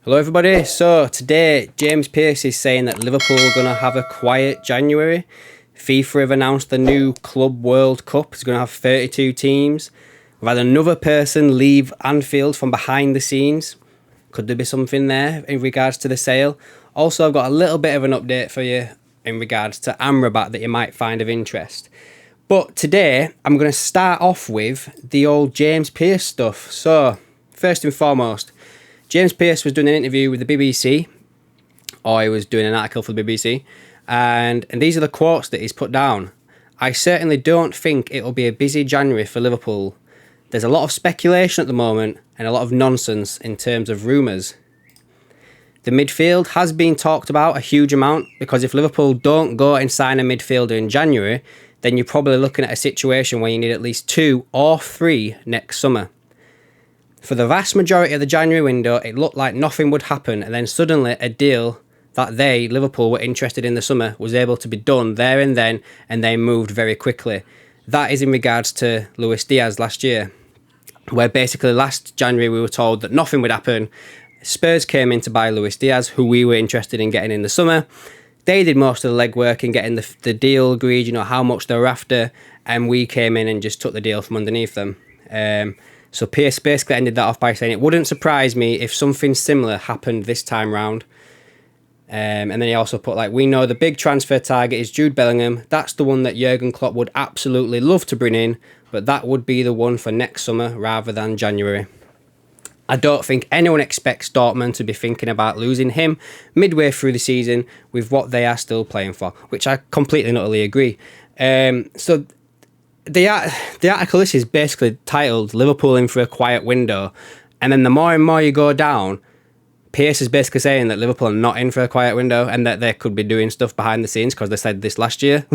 Hello everybody, so today James Pearce is saying that Liverpool are going to have a quiet January. FIFA have announced the new Club World Cup. It's going to have 32 teams. We've had another person leave Anfield from behind the scenes. Could there be something there in regards to the sale? Also, I've got a little bit of an update for you in regards to Amrabat that you might find of interest. But today, I'm going to start off with the old James Pearce stuff. So, first and foremost, James Pearce was doing an interview with the BBC, or he was doing an article for the BBC, and these are the quotes that he's put down. I certainly don't think it'll be a busy January for Liverpool. There's a lot of speculation at the moment and a lot of nonsense in terms of rumours. The midfield has been talked about a huge amount because if Liverpool don't go and sign a midfielder in January, then you're probably looking at a situation where you need at least 2 or 3 next summer. For the vast majority of the January window, it looked like nothing would happen, and then suddenly a deal that Liverpool, were interested in the summer was able to be done there and then, and they moved very quickly. That is in regards to Luis Diaz last year, where basically last January we were told that nothing would happen. Spurs came in to buy Luis Diaz, who we were interested in getting in the summer. They did most of the legwork in getting the deal agreed, how much they were after, and we came in and just took the deal from underneath them. So Pearce basically ended that off by saying it wouldn't surprise me if something similar happened this time round. And then he also put, we know the big transfer target is Jude Bellingham. That's the one that Jurgen Klopp would absolutely love to bring in, but that would be the one for next summer rather than January. I don't think anyone expects Dortmund to be thinking about losing him midway through the season with what they are still playing for, which I completely and utterly agree. So the article this is basically titled Liverpool in for a quiet window, and then the more and more you go down, Pearce is basically saying that Liverpool are not in for a quiet window and that they could be doing stuff behind the scenes because they said this last year.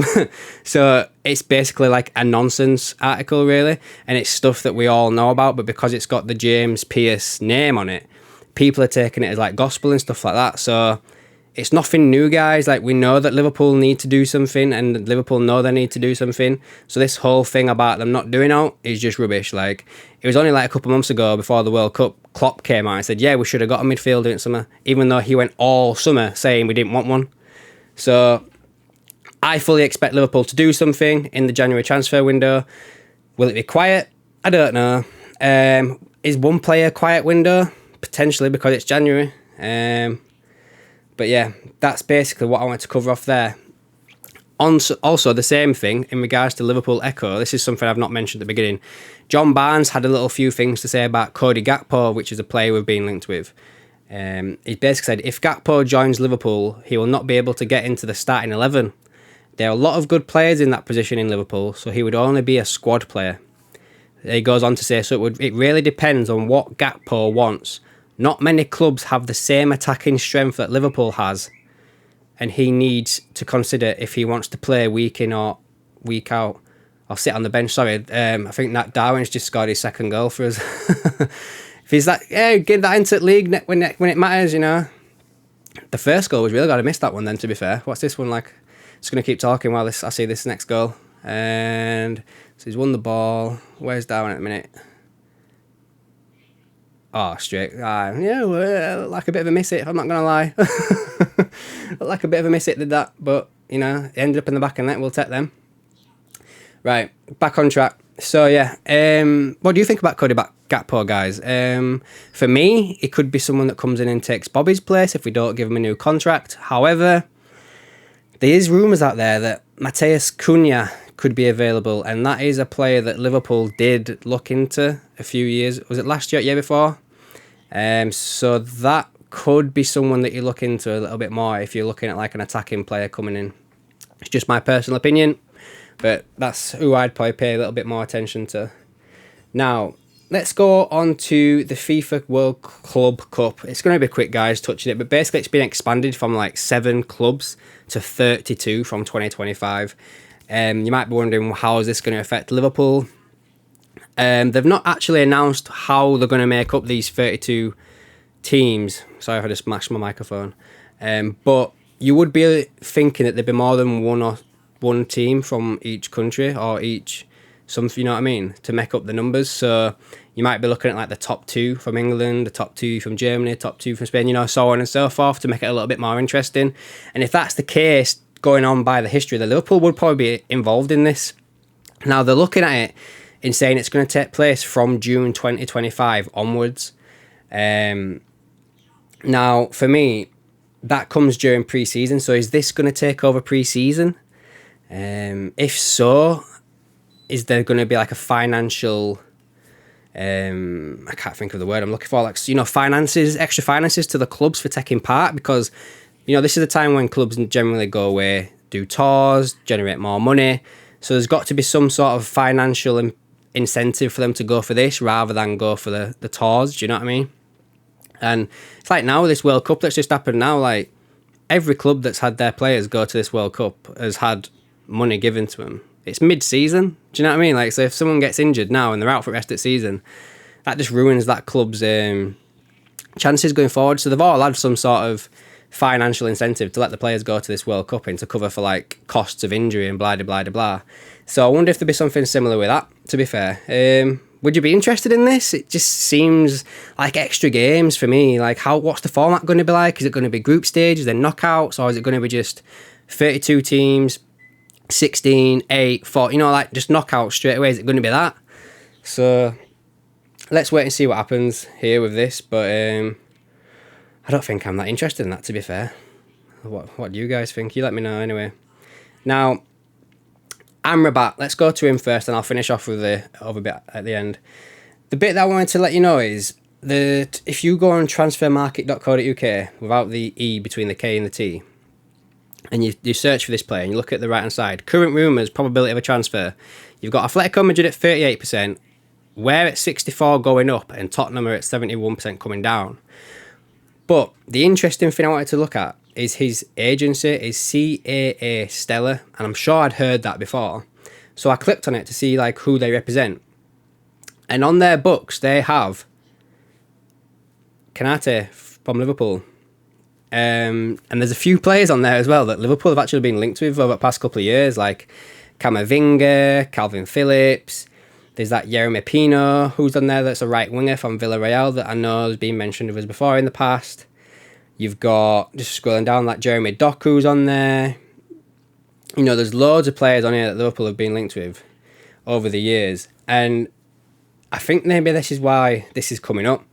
So it's basically like a nonsense article really, and it's stuff that we all know about, but because it's got the James Pearce name on it, people are taking it as like gospel and stuff like that. So it's nothing new, guys. We know that Liverpool need to do something and Liverpool know they need to do something. So this whole thing about them not doing out is just rubbish. It was only a couple of months ago before the World Cup, Klopp came out and said, yeah, we should have got a midfielder in summer, even though he went all summer saying we didn't want one. So I fully expect Liverpool to do something in the January transfer window. Will it be quiet? I don't know. Is one player quiet window? Potentially, because it's January. But yeah, that's basically what I wanted to cover off there. Also, the same thing in regards to Liverpool Echo. This is something I've not mentioned at the beginning. John Barnes had a little few things to say about Cody Gakpo, which is a player we've been linked with. He basically said, if Gakpo joins Liverpool, he will not be able to get into the starting 11. There are a lot of good players in that position in Liverpool, so he would only be a squad player. He goes on to say, so it really depends on what Gakpo wants. Not many clubs have the same attacking strength that Liverpool has, and he needs to consider if he wants to play week in or week out, or sit on the bench. Sorry, I think that Darwin's just scored his second goal for us. If he's get that into the league when it matters, The first goal was really good. I missed that one then, to be fair. What's this one like? Just going to keep talking while I see this next goal. And so he's won the ball. Where's Darwin at the minute? Oh, straight. Like a bit of a miss it, I'm not going to lie. Like a bit of a miss it did that, but, it ended up in the back of the net. We'll take them. Right, back on track. So, yeah, what do you think about Cody Gakpo, guys? For me, it could be someone that comes in and takes Bobby's place if we don't give him a new contract. However, there is rumours out there that Matheus Cunha could be available, and that is a player that Liverpool did look into a few years. Was it last year, year before? So that could be someone that you look into a little bit more if you're looking at an attacking player coming in. It's just my personal opinion, but that's who I'd probably pay a little bit more attention to. Now, let's go on to the FIFA World Club Cup. It's going to be quick, guys, touching it, but basically it's been expanded from 7 clubs to 32 from 2025. You might be wondering, how is this going to affect Liverpool? They've not actually announced how they're going to make up these 32 teams. Sorry if I just smashed my microphone. But you would be thinking that there'd be more than one team from each country or each you know what I mean, to make up the numbers. So you might be looking at like the top 2 from England, the top 2 from Germany, top 2 from Spain, you know, so on and so forth, to make it a little bit more interesting. And if that's the case, going on by the history, the Liverpool would probably be involved in this. Now they're looking at it in saying it's going to take place from June 2025 onwards. Now for me, that comes during pre-season. So is this going to take over pre-season? If so, is there going to be like a financial, I can't think of the word I'm looking for, like, you know, finances, extra finances to the clubs for taking part? Because, you know, this is the time when clubs generally go away, do tours, generate more money. So there's got to be some sort of financial incentive for them to go for this rather than go for the tours. Do you know what I mean? And it's like now with this World Cup that's just happened now, like every club that's had their players go to this World Cup has had money given to them. It's mid-season. Do you know what I mean? Like, so if someone gets injured now and they're out for the rest of the season, that just ruins that club's chances going forward. So they've all had some sort of financial incentive to let the players go to this World Cup and to cover for like costs of injury and blah, blah, blah, blah. So I wonder if there'd be something similar with that, to be fair. Would you be interested in this? It just seems like extra games for me. Like, what's the format going to be like? Is it going to be group stages, then knockouts, or is it going to be just 32 teams, 16, 8, 4, you know, like just knockouts straight away? Is it going to be that? So let's wait and see what happens here with this. But I don't think I'm that interested in that, to be fair. What do you guys think? You let me know anyway. Now, Amrabat, let's go to him first and I'll finish off with the other bit at the end. The bit that I wanted to let you know is that if you go on transfermarket.co.uk without the E between the K and the T, and you search for this player and you look at the right hand side, current rumours, probability of a transfer, you've got Atletico Madrid at 38%, we're at 64% going up, and Tottenham are at 71% coming down. But the interesting thing I wanted to look at is his agency is CAA Stellar, and I'm sure I'd heard that before. So I clicked on it to see like who they represent. And on their books, they have Kanate from Liverpool. And there's a few players on there as well that Liverpool have actually been linked with over the past couple of years, like Camavinga, Calvin Phillips. There's that Yeremy Pino, who's on there, that's a right winger from Villarreal that I know has been mentioned of us before in the past. You've got, just scrolling down, like Jeremy Doku's on there. You know, there's loads of players on here that Liverpool have been linked with over the years. And I think maybe this is why this is coming up.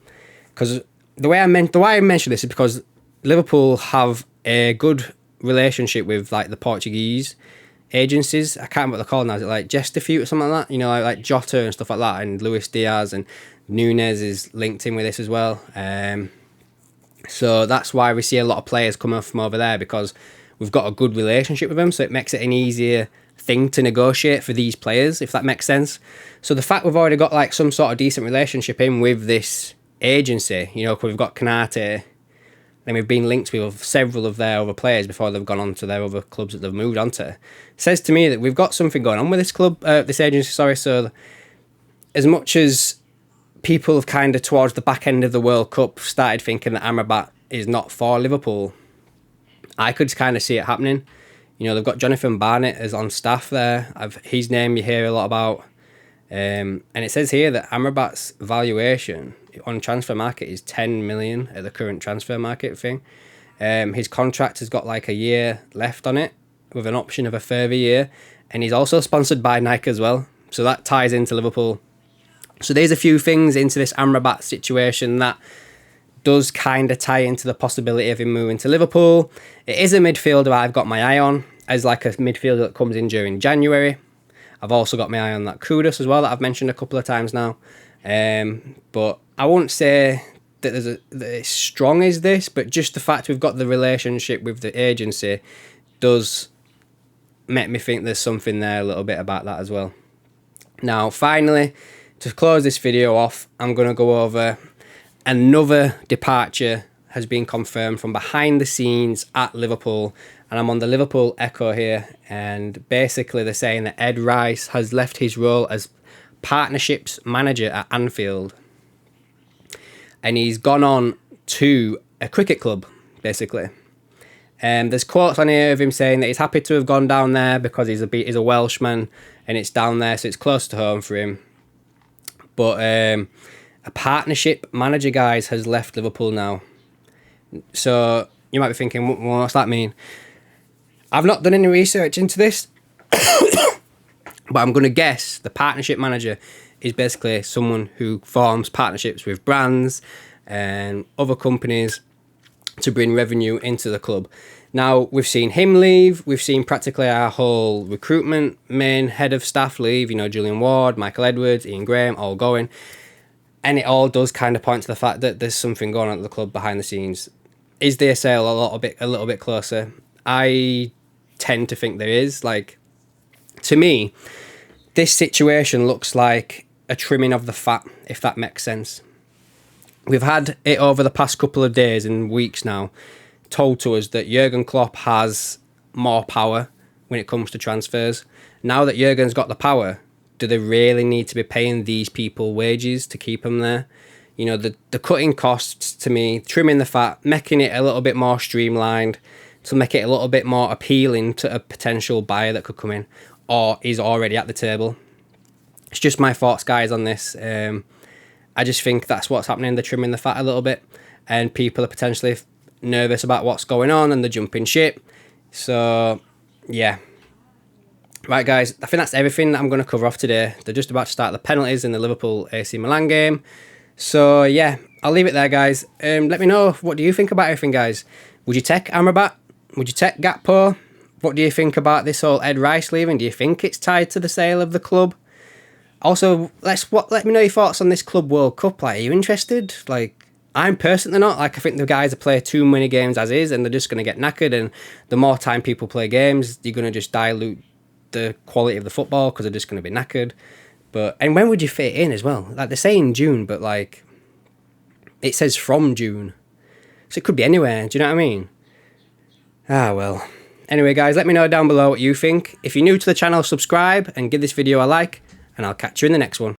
Because the way I mention this is because Liverpool have a good relationship with like the Portuguese agencies. I can't remember what they're called now. Is it like Gestifute or something like that? You know, like Jota and stuff like that, and Luis Diaz and Nunez is linked in with this as well. So that's why we see a lot of players coming from over there, because we've got a good relationship with them, so it makes it an easier thing to negotiate for these players, if that makes sense. So the fact we've already got like some sort of decent relationship in with this agency, you know, because we've got Kanate, then we've been linked with several of their other players before they've gone on to their other clubs that they've moved on to. It says to me that we've got something going on with this club, this agency, sorry. So as much as people have kind of towards the back end of the World Cup started thinking that Amrabat is not for Liverpool, I could kind of see it happening. You know, they've got Jonathan Barnett as on staff there. His name you hear a lot about. And it says here that Amrabat's valuation on transfer market is 10 million at the current transfer market thing. His contract has got like a year left on it with an option of a further year. And he's also sponsored by Nike as well. So that ties into Liverpool. So there's a few things into this Amrabat situation that does kind of tie into the possibility of him moving to Liverpool. It is a midfielder I've got my eye on as like a midfielder that comes in during January. I've also got my eye on that Kudus as well that I've mentioned a couple of times now. But I won't say that that it's strong as this, but just the fact we've got the relationship with the agency does make me think there's something there a little bit about that as well. Now, finally, to close this video off, I'm going to go over another departure has been confirmed from behind the scenes at Liverpool, and I'm on the Liverpool Echo here, and basically they're saying that Ed Rice has left his role as partnerships manager at Anfield and he's gone on to a cricket club, basically. There's quotes on here of him saying that he's happy to have gone down there because he's a Welshman and it's down there, so it's close to home for him. But a partnership manager, guys, has left Liverpool now. So you might be thinking, well, what's that mean? I've not done any research into this, but I'm going to guess the partnership manager is basically someone who forms partnerships with brands and other companies to bring revenue into the club. Now, we've seen him leave. We've seen practically our whole recruitment main head of staff leave. You know, Julian Ward, Michael Edwards, Ian Graham, all going. And it all does kind of point to the fact that there's something going on at the club behind the scenes. Is their sale a little bit closer? I tend to think there is. Like, to me, this situation looks like a trimming of the fat, if that makes sense. We've had it over the past couple of days and weeks now told to us that Jurgen Klopp has more power when it comes to transfers. Now that Jurgen's got the power, do they really need to be paying these people wages to keep them there? You know, the cutting costs, to me, trimming the fat, making it a little bit more streamlined to make it a little bit more appealing to a potential buyer that could come in or is already at the table. It's just my thoughts, guys, on this. I just think that's what's happening. They're trimming the fat a little bit and people are potentially nervous about what's going on and they're jumping ship. So, yeah. Right, guys, I think that's everything that I'm going to cover off today. They're just about to start the penalties in the Liverpool AC Milan game. So, yeah, I'll leave it there, guys. Let me know, what do you think about everything, guys? Would you take Amrabat? Would you take Gakpo? What do you think about this whole Ed Rice leaving? Do you think it's tied to the sale of the club? Also, let me know your thoughts on this Club World Cup. Like, are you interested? Like, I'm personally not. Like, I think the guys play too many games as is, and they're just going to get knackered. And the more time people play games, you're going to just dilute the quality of the football because they're just going to be knackered. And when would you fit in as well? Like, they're saying June, but like, it says from June, so it could be anywhere. Do you know what I mean? Ah, well. Anyway, guys, let me know down below what you think. If you're new to the channel, subscribe and give this video a like. And I'll catch you in the next one.